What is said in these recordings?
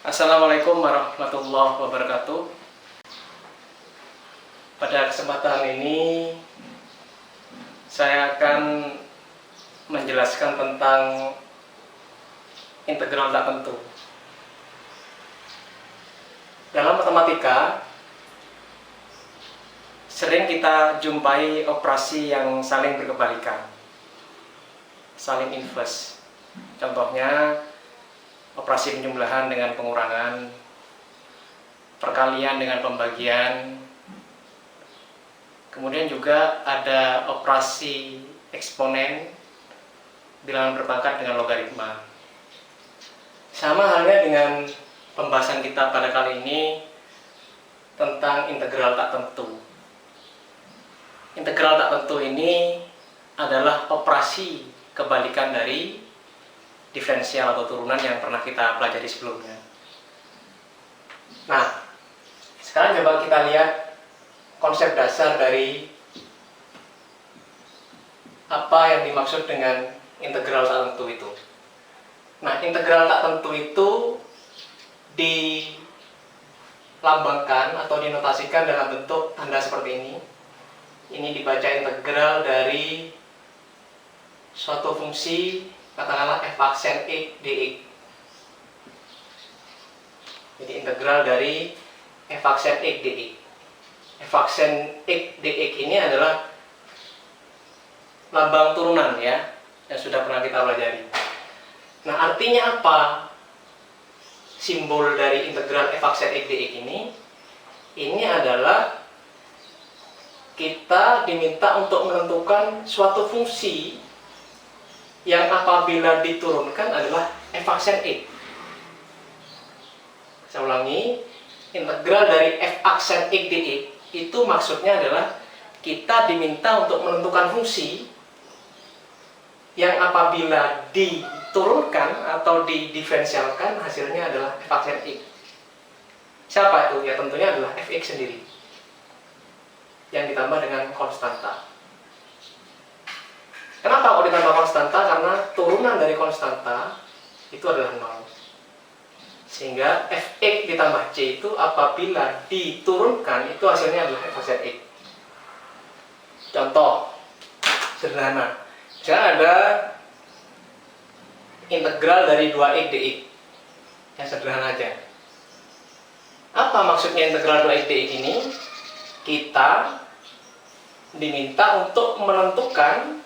Assalamualaikum warahmatullahi wabarakatuh. Pada kesempatan ini saya akan menjelaskan tentang integral tak tentu. Dalam matematika sering kita jumpai operasi yang saling berkebalikan, saling inverse. Contohnya operasi penjumlahan dengan pengurangan, perkalian dengan pembagian, kemudian juga ada operasi eksponen, bilangan berpangkat dengan logaritma. Sama halnya dengan pembahasan kita pada kali ini tentang integral tak tentu. Integral tak tentu ini adalah operasi kebalikan dari diferensial atau turunan yang pernah kita pelajari sebelumnya. Nah, sekarang coba kita lihat konsep dasar dari apa yang dimaksud dengan integral tak tentu itu. Nah, integral tak tentu itu dilambangkan atau dinotasikan dalam bentuk tanda seperti ini. Ini dibaca integral dari suatu fungsi, katakanlah f aksen x dx. Jadi integral dari f aksen x dx. F aksen x dx ini adalah lambang turunan ya, yang sudah pernah kita pelajari. Nah, artinya apa simbol dari integral f aksen x dx ini? Ini adalah kita diminta untuk menentukan suatu fungsi yang apabila diturunkan adalah f aksen x. Saya ulangi, integral dari f aksen x dx itu maksudnya adalah kita diminta untuk menentukan fungsi yang apabila diturunkan atau didiferensialkan hasilnya adalah f aksen x. Siapa itu? Ya tentunya adalah fx sendiri yang ditambah dengan konstanta. Kenapa kok ditambah konstanta? Karena turunan dari konstanta itu adalah 0. Sehingga fx ditambah c itu apabila diturunkan itu hasilnya adalah f aksen x. Contoh sederhana. Misalnya ada integral dari 2x dx. Yang sederhana aja. Apa maksudnya integral 2x dx ini? Kita diminta untuk menentukan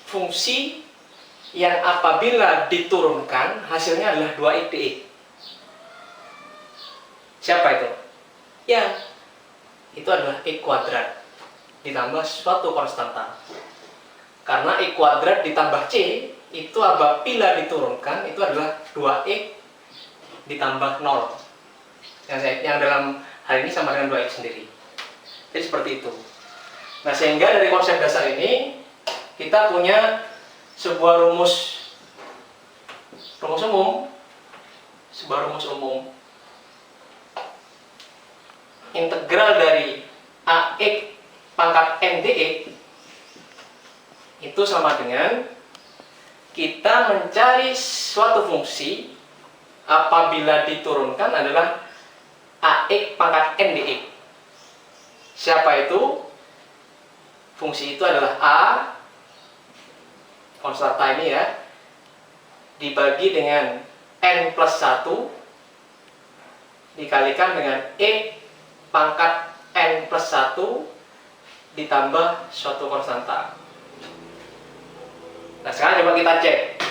fungsi yang apabila diturunkan hasilnya adalah 2x dx. Siapa itu? Ya, itu adalah x kuadrat ditambah suatu konstanta. Karena x kuadrat ditambah c itu apabila diturunkan itu adalah 2x ditambah 0. Yang dalam hal ini sama dengan 2x sendiri. Jadi seperti itu. Nah, sehingga dari konsep dasar ini kita punya sebuah rumus umum, integral dari ax pangkat n dx itu sama dengan kita mencari suatu fungsi apabila diturunkan adalah ax pangkat n dx. Siapa itu? Fungsi itu adalah a, konstanta ini ya, dibagi dengan n plus 1 dikalikan dengan x pangkat n plus 1 ditambah suatu konstanta. Nah, sekarang coba kita cek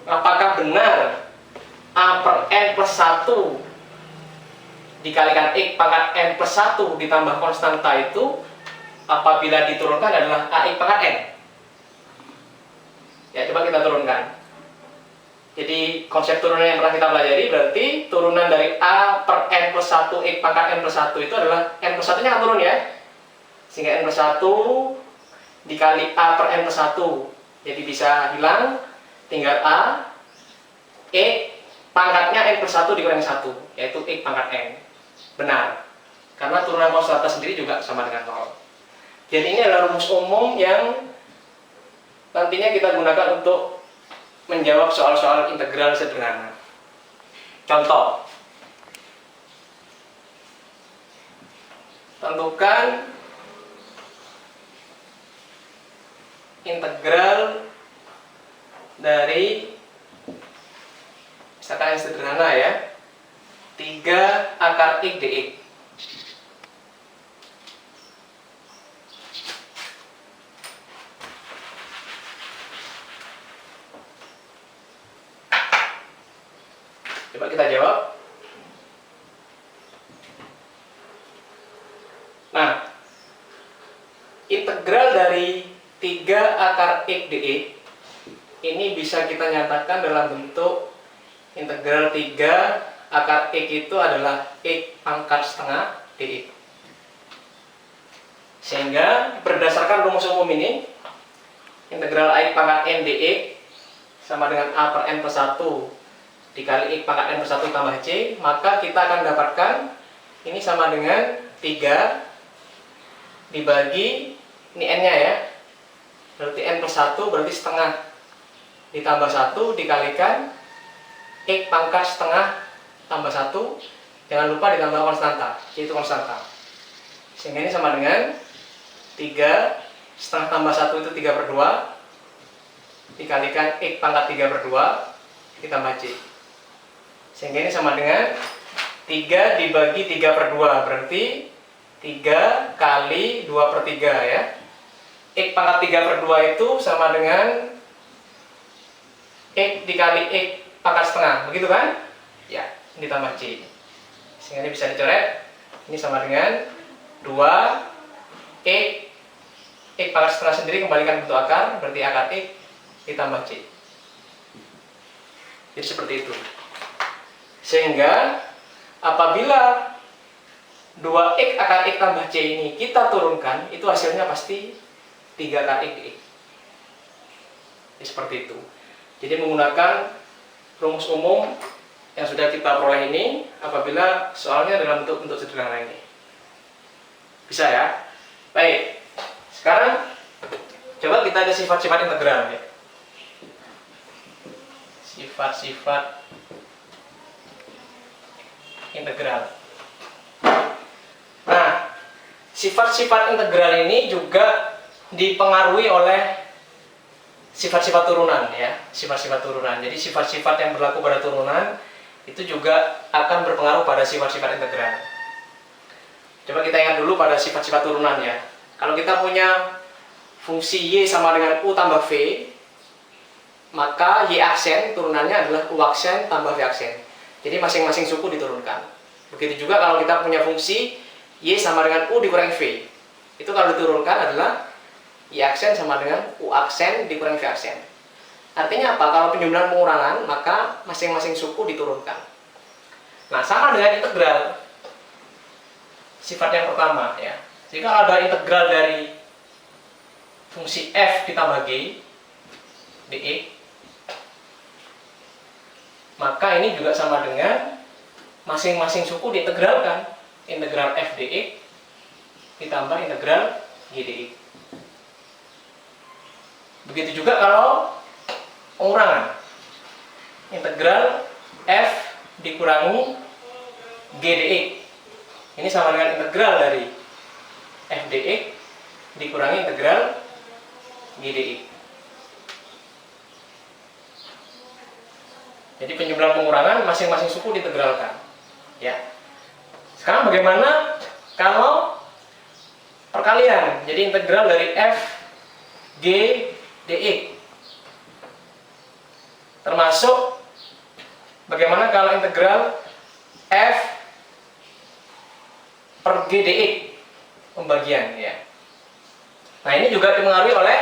apakah benar a per n plus 1 dikalikan x pangkat n plus 1 ditambah konstanta itu apabila diturunkan adalah ax pangkat n. Ya, coba kita turunkan. Jadi konsep turunan yang pernah kita pelajari berarti turunan dari a per n plus 1 x pangkat n plus 1 itu adalah n plus 1 nya akan turun ya. Sehingga n plus 1 dikali a per n plus 1. Jadi bisa hilang, tinggal a, x pangkatnya n plus 1 dikurangi 1, yaitu x pangkat n. Benar. Karena turunan konstanta sendiri juga sama dengan 0. Jadi ini adalah rumus umum yang nantinya kita gunakan untuk menjawab soal-soal integral sederhana. Contoh, tentukan integral dari, misalkan yang sederhana ya, 3 akar X dx. Coba kita jawab. Nah, integral dari 3 akar X dx ini bisa kita nyatakan dalam bentuk integral 3 akar X itu adalah X pangkat setengah dx. Sehingga berdasarkan rumus umum ini, integral X pangkat n dx sama dengan A per n plus 1 dikali X pangkat n plus 1 tambah C, maka kita akan dapatkan ini sama dengan 3 dibagi, ini n-nya ya, berarti n plus 1 berarti setengah ditambah 1 dikalikan X pangkat setengah tambah 1, jangan lupa ditambah konstanta, yaitu konstanta. Sehingga ini sama dengan 3 setengah tambah 1 itu 3 per 2 dikalikan X pangkat 3 per 2 ditambah C. Sehingga ini sama dengan 3 dibagi 3 per 2 berarti 3 kali 2 per 3 ya. X pangkat 3 per 2 itu sama dengan X dikali X pangkat setengah, begitu kan? Ya, ditambah C. Sehingga ini bisa dicoret. Ini sama dengan 2 X pangkat setengah sendiri kembalikan bentuk akar, berarti akar X ditambah C. Jadi seperti itu. Sehingga apabila 2x akar X tambah C ini kita turunkan, itu hasilnya pasti 3 akar X dx. Jadi seperti itu. Jadi menggunakan rumus umum yang sudah kita peroleh ini apabila soalnya dalam bentuk sederhana ini. Bisa ya? Baik. Sekarang coba kita ada sifat-sifat integral ya. Sifat-sifat integral. Nah, sifat-sifat integral ini juga dipengaruhi oleh sifat-sifat turunan ya, sifat-sifat turunan. Jadi sifat-sifat yang berlaku pada turunan itu juga akan berpengaruh pada sifat-sifat integral. Coba kita ingat dulu pada sifat-sifat turunan ya. Kalau kita punya fungsi y sama dengan u tambah v, maka y aksen turunannya adalah u aksen tambah v aksen. Jadi masing-masing suku diturunkan. Begitu juga kalau kita punya fungsi y sama dengan u dikurangi v. Itu kalau diturunkan adalah y aksen sama dengan u aksen dikurangi v aksen. Artinya apa? Kalau penjumlahan pengurangan, maka masing-masing suku diturunkan. Nah, sama dengan integral. Sifat yang pertama ya. Jika ada integral dari fungsi f ditambah g dx, maka ini juga sama dengan masing-masing suku diintegralkan. Integral f dx ditambah integral g dx. Begitu juga kalau pengurangan. Integral f dikurangi g dx. Ini sama dengan integral dari f dx dikurangi integral g dx. Jadi penjumlahan pengurangan masing-masing suku diintegralkan. Ya. Sekarang bagaimana kalau perkalian? Jadi integral dari f g dx. Termasuk bagaimana kalau integral f per g dx pembagian ya. Nah, ini juga dipengaruhi oleh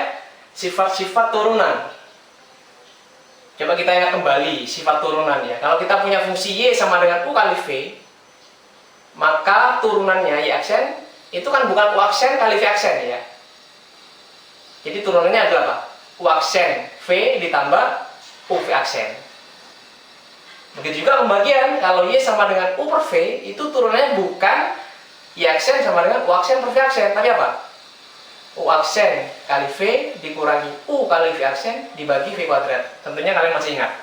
sifat-sifat turunan. Coba kita ingat kembali sifat turunan ya. Kalau kita punya fungsi y sama dengan u kali v, maka turunannya y aksen itu kan bukan u aksen kali v aksen ya. Jadi turunannya adalah apa? U aksen v ditambah u v aksen. Begitu juga pembagian, kalau y sama dengan u per v, itu turunannya bukan y aksen sama dengan u aksen per v aksen, tapi apa? U aksen kali v dikurangi u kali v aksen dibagi v kuadrat. Tentunya kalian masih ingat.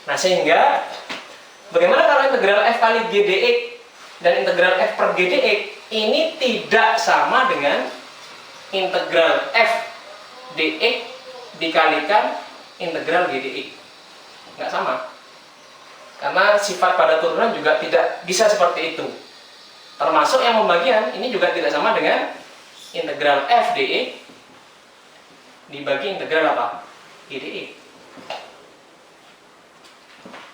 Nah, sehingga bagaimana integral f kali g dx dan integral f per g dx ini tidak sama dengan integral f dx dikalikan integral g dx. Nggak sama. Karena sifat pada turunan juga tidak bisa seperti itu. Termasuk yang pembagian ini juga tidak sama dengan integral f dx dibagi integral apa? G dx.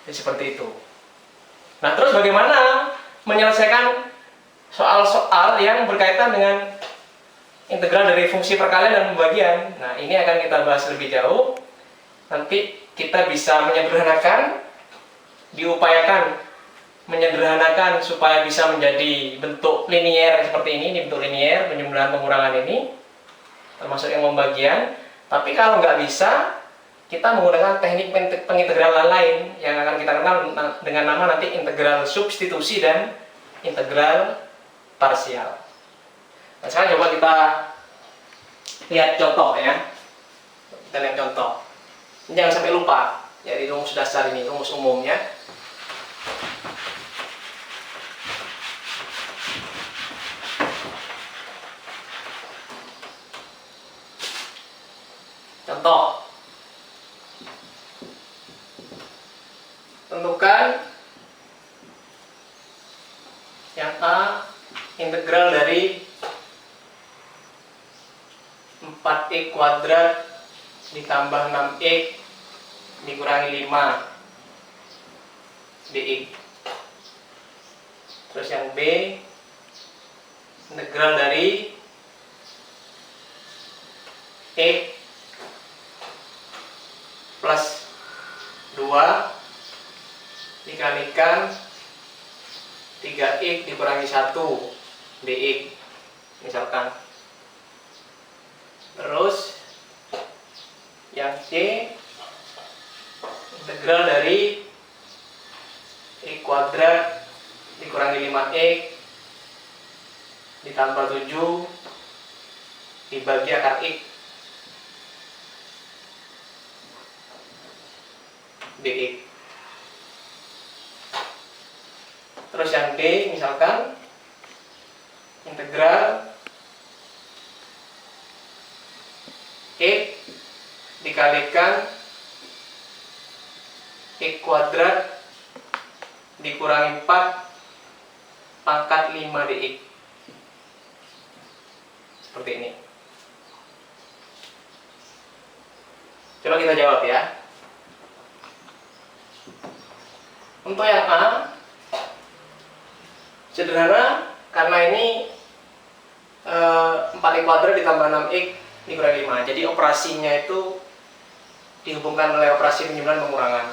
Jadi seperti itu. Nah, terus bagaimana menyelesaikan soal-soal yang berkaitan dengan integral dari fungsi perkalian dan pembagian? Nah, ini akan kita bahas lebih jauh. Nanti kita bisa menyederhanakan, diupayakan menyederhanakan supaya bisa menjadi bentuk linier seperti ini bentuk linier, penjumlahan pengurangan ini, termasuk yang pembagian. Tapi kalau nggak bisa, kita menggunakan teknik pengintegralan lain yang akan kita kenal dengan nama nanti integral substitusi dan integral parsial. Nah, sekarang coba kita lihat contoh ya. Kita lihat contoh. Jangan sampai lupa, jadi rumus dasar ini, rumus umumnya. Contoh. Tentukan yang A integral dari 4x kuadrat ditambah 6x dikurangi 5 dx. Terus yang B integral dari x plus 2 dikalikan 3x dikurangi 1 dx misalkan. Terus yang C integral dari x kuadrat dikurangi 5x ditambah 7 dibagi akar x dx. Terus yang D misalkan integral x dikalikan x kuadrat dikurangi 4 pangkat 5 dx. Seperti ini. Coba kita jawab ya. Untuk yang A sederhana, karena ini 4x kuadrat ditambah 6x dikurangi 5. Jadi operasinya itu dihubungkan oleh operasi penjumlahan pengurangan.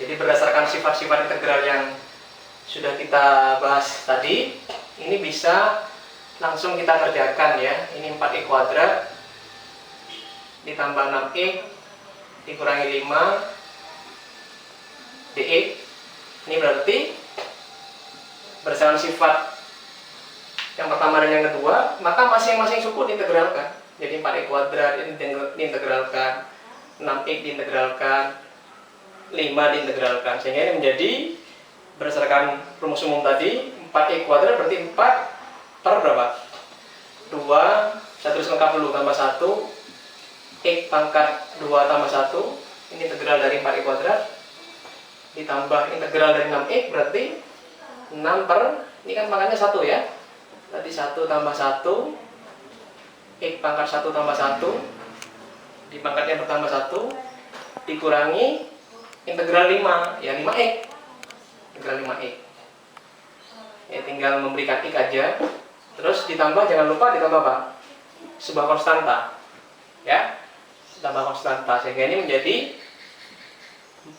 Jadi berdasarkan sifat-sifat integral yang sudah kita bahas tadi, ini bisa langsung kita kerjakan ya. Ini 4x kuadrat ditambah 6x dikurangi 5 dx. Ini berarti berdasarkan sifat yang pertama dan yang kedua, maka masing-masing suku diintegralkan. Jadi 4x kuadrat diintegralkan, 6x diintegralkan, 5 diintegralkan. Sehingga ini menjadi berdasarkan rumus umum tadi, 4x kuadrat berarti 4 per berapa? 2, saya tulis lengkap dulu, tambah 1, x pangkat 2 tambah 1, ini integral dari 4x kuadrat, ditambah integral dari 6x berarti 6 per, ini kan pangkatnya 1 ya. Tadi 1 tambah 1, x pangkat 1 tambah 1, di pangkatnya bertambah 1, dikurangi integral 5, ya 5x. Integral 5x. Ya tinggal memberikan x aja. Terus ditambah, jangan lupa ditambah apa? Sebuah konstanta. Ya, ditambah konstanta. Sehingga ini menjadi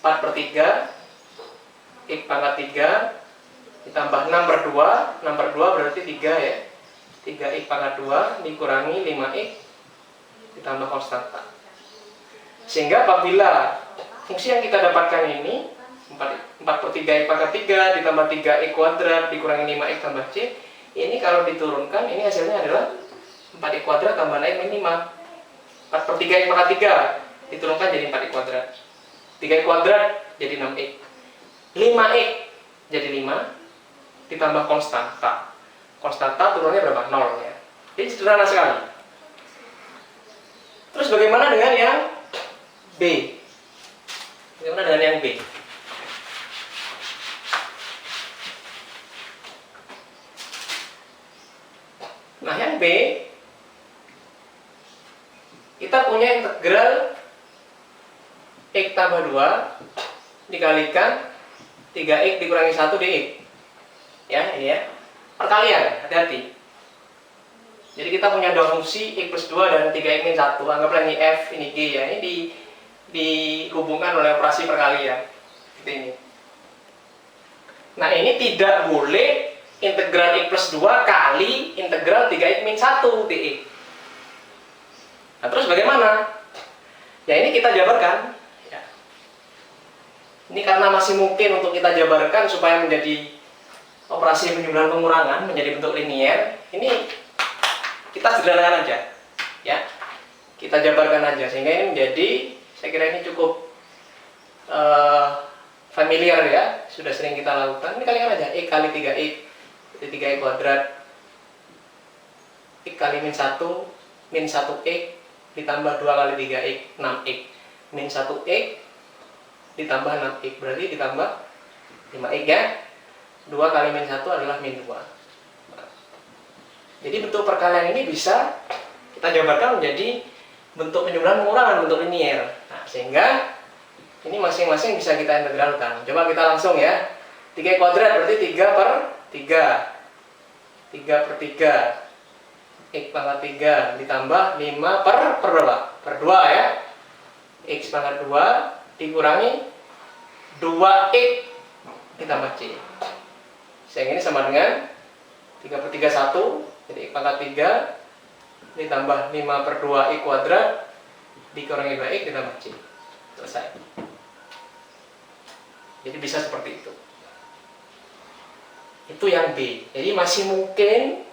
4 per 3, x pangkat 3, ditambah 6 per 2, 6 per 2 berarti 3 ya. 3x pangkat 2 dikurangi 5x ditambah konstanta. Sehingga apabila fungsi yang kita dapatkan ini 4 per 3x pangkat 3 ditambah 3x kuadrat dikurangi 5x tambah c, ini kalau diturunkan ini hasilnya adalah 4x kuadrat tambah 6x min 5. 4 per 3x pangkat 3 diturunkan jadi 4x kuadrat, 3x kuadrat jadi 6x, 5x jadi 5. 5 ditambah konstanta. Konstanta turunnya berapa? 0 ya. Jadi sederhana sekali. Terus bagaimana dengan yang B? Bagaimana dengan yang B? Nah, yang B kita punya integral X tambah 2 dikalikan 3X dikurangi 1 dx. Ya, ini ya. Perkalian, hati-hati. Jadi kita punya dua fungsi X plus 2 dan 3X min 1. Anggaplah ini F, ini G ya. Ini dihubungkan oleh operasi perkalian. Seperti ini. Nah, ini tidak boleh integral X plus 2 kali integral 3X min 1 dx. Nah, terus bagaimana? Ya, ini kita jabarkan. Ya. Ini karena masih mungkin untuk kita jabarkan supaya menjadi operasi penjumlahan pengurangan menjadi bentuk linier. Ini kita sederhanakan aja. Ya. Kita jabarkan aja sehingga ini menjadi, saya kira ini cukup familiar ya, sudah sering kita lakukan. Ini kalikan aja X kali 3X, jadi 3X kuadrat, X kali min 1 1X ditambah 2 kali 3X 6X min 1X ditambah 6X, berarti ditambah 5X ya. 2 kali min 1 adalah min 2. Jadi bentuk perkalian ini bisa kita jabarkan menjadi bentuk penjumlahan pengurangan, bentuk linier. Nah, sehingga ini masing-masing bisa kita integralkan. Coba kita langsung ya. 3 kuadrat berarti 3 per 3. 3 per 3. X pangkat 3 ditambah 5 per berapa? Per 2 ya. X pangkat 2 dikurangi 2X ditambah C. Sehingga ini sama dengan 3 per 3 1. Jadi X pangkat 3 ditambah 5 per 2X kuadrat dikurangi 2X ditambah C. Selesai. Jadi bisa seperti itu. Itu yang B. Jadi masih mungkin,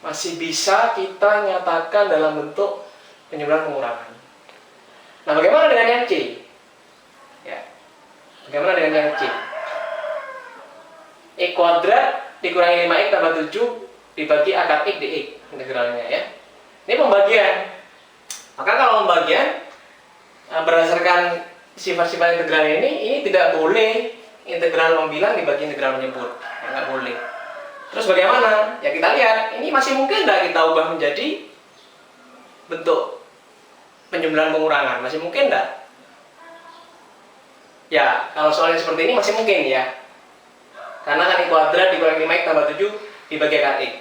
masih bisa kita nyatakan dalam bentuk penjumlahan pengurangan. Nah, bagaimana dengan yang C? Ya. Bagaimana dengan yang C? X kuadrat dikurangi 5X tambah 7 dibagi akar X dx integralnya ya. Ini pembagian. Maka kalau pembagian berdasarkan sifat-sifat integral ini tidak boleh integral membilang dibagi integral menyebut. Ya, nggak boleh. Terus bagaimana? Ya kita lihat, ini masih mungkin tidak kita ubah menjadi bentuk penjumlahan pengurangan? Masih mungkin tidak? Ya, kalau soalnya seperti ini masih mungkin ya. Karena kan X kuadrat dikurangi 5X tambah 7 dibagi akar X.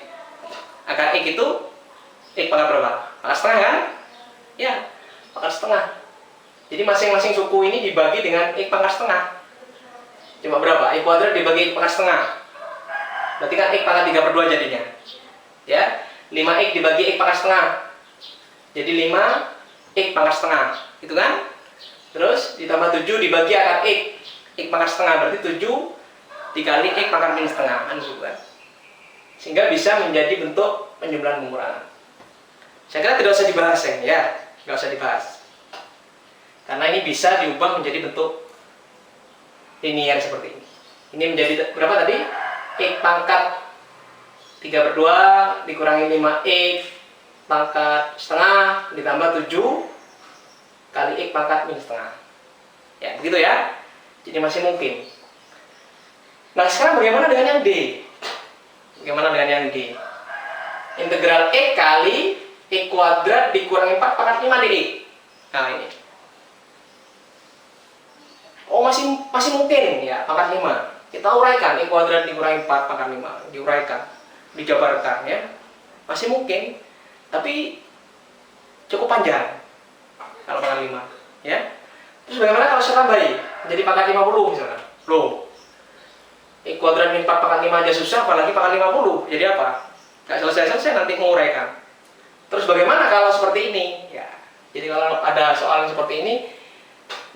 Akar X itu X pangkat berapa? Pangkat setengah kan? Ya, pangkat setengah. Jadi masing-masing suku ini dibagi dengan X pangkat setengah. Coba berapa? X kuadrat dibagi X pangkat setengah. Berarti kan X pangkat 3 per 2 jadinya. Ya, 5X dibagi X pangkat setengah. Jadi 5X pangkat setengah. Itu kan? Terus ditambah 7 dibagi akar X. X pangkat setengah berarti 7 dikali X pangkat min setengah. Kan gitu kan? Sehingga bisa menjadi bentuk penjumlahan pengurangan. Saya kira tidak usah dibahas ya. Tidak usah dibahas. Karena ini bisa diubah menjadi bentuk linier seperti ini. Ini menjadi berapa tadi? X pangkat 3 per 2 dikurangi 5X pangkat setengah ditambah 7 kali X pangkat min setengah. Ya, begitu ya. Jadi masih mungkin. Nah, sekarang bagaimana dengan yang D? Bagaimana dengan yang D? Integral X kali X kuadrat dikurangi 4 pangkat 5 dx. Nah, ini. Oh, masih mungkin ya, pangkat 5. Kita uraikan X kuadrat dikurangi 4 pangkat 5, diuraikan, dijabarkan ya. Masih mungkin, tapi cukup panjang kalau pangkat 5 ya. Terus bagaimana kalau saya tambahi menjadi pangkat 50 misalnya? Loh, X kuadrat min 4 pangkat 5 aja susah, apalagi pangkat 50. Jadi apa? Nggak selesai-selesai nanti menguraikan. Terus bagaimana kalau seperti ini? Ya, jadi kalau ada soal seperti ini,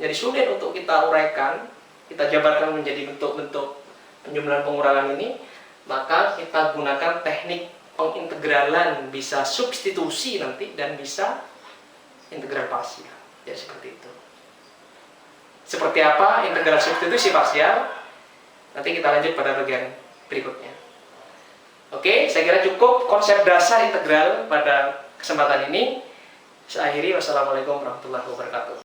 jadi sulit untuk kita uraikan, kita jabarkan menjadi bentuk-bentuk penjumlahan pengurangan ini, maka kita gunakan teknik pengintegralan, bisa substitusi nanti dan bisa integral parsial. Ya, seperti itu. Seperti apa integral substitusi parsial? Nanti Nanti kita lanjut pada bagian berikutnya. Oke, saya kira cukup konsep dasar integral pada kesempatan ini. Saya akhiri, wassalamualaikum warahmatullahi wabarakatuh.